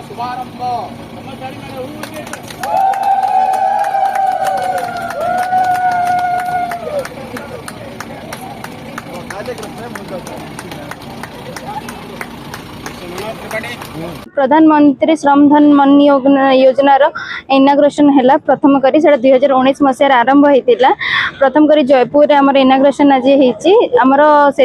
शुभारंभ प्रधानमंत्री श्रम धन मन योजना इनाग्रेशन है प्रथम करी 2019 मसीह आरंभ होता प्रथम करी जयपुर आमर इनाग्रेशन आज होमर से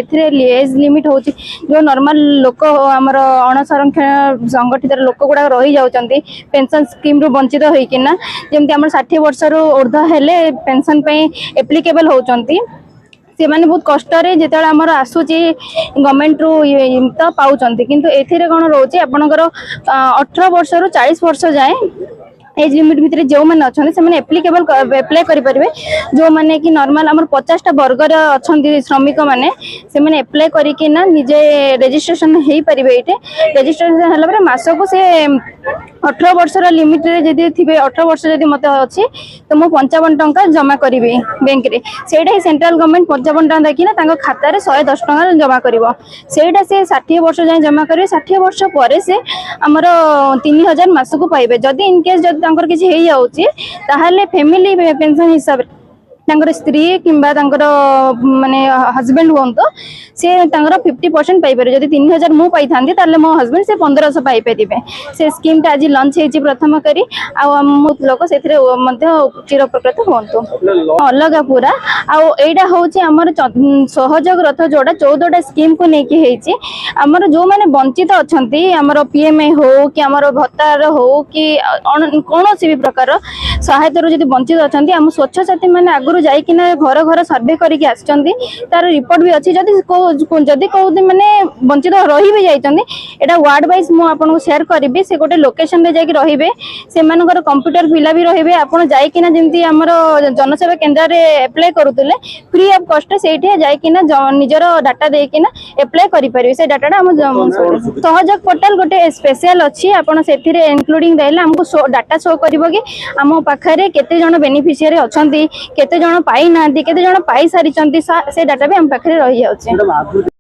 एज लिमिट हो जो नॉर्मल लोक आमर अणसंरक्षण संगठित लोक गुड़ा रही जाती पेंशन स्कीम रु वंचित होना जमी आम 60 वर्ष रु ऊर्ध्व हेले पेंशन एप्लिकेबल होती से माने बहुत कष्ट जो आमर आसूची गवर्नमेंट रु तो पाँच किंतु एथिरे कौन रोचे आपणकर 18 वर्ष रु 40 वर्ष जाए एज लिमिट भितर जो मैंने अच्छा से एप्लिकेबल एप्लाई करेंगे जो मैंने कि नॉर्मल आम 50टा वर्गर अच्छा श्रमिक मैंने से एप्लाई करना निजे रेजिस्ट्रेशन हो पारे ये रेजिस्ट्रेशन है मासक से 18 वर्ष लिमिट रे थे 18 वर्ष जब मत अच्छी तो मुझे 55 टंका जमा करी बैंक रे सेटा सेंट्रल गवर्नमेंट 55 टंका देखिना खाता 110 टंका जमा कर से 60 वर्ष जाए जमा करेंगे 60 वर्ष पर से आमर 3000 मासक पाइबे जदि इनकेस जब किसी हो जाऊँगी ताहले फैमिली पेंशन हिसाब से स्त्री किंबा माने हस्बैंड हूँ तो सी 50% पाइपर जब 3000 मुझे पाई था मो हस्बैंड से 1500 पाइपर से स्कीम टा आज लंच हो प्रथम करी लोक से चिरप्रकृत हूँ अलग पूरा आईटा हूँ आमर सहयोग रथ जोड़ा 14टा स्कीम को लेकिन आमर जो मैंने वंचित अच्छा आमर पीएमए हो कि आमर भत्तार हो कि कौन भी प्रकार सहायता जब वंचित अच्छा आम स्वच्छ साथी मैंने आगुरी जाइकिना घर घर सर्वे करके आसचंदी तार रिपोर्ट भी अच्छी जदि कौन मैंने वंचित रही भी जाइचंदी एटा वार्ड वाइज मु आपन शेयर करी से गोटे लोकेशन रे जाइक रहिबे से मानकर कंप्यूटर पिला भी रहिबे आपन जाइकिना जेंती हमर जनसेवा केंद्र रे अप्लाई करूतले फ्री ऑफ कॉस्ट सेठी जाइकिना निजर डाटा देकिना अप्लाई करि परिबे से डाटाटा हम सहयोग पोर्टल गोटे स्पेशल अच्छी आपन सेथिरे इंक्लूडिंग देले हमको डाटा शो करिवो कि हम पाखरे केते जण बेनिफिशियरी अछंती केते जण पाई ना केते जण पाई सारी से डाटा भी हम पाखरे रही जाउछे।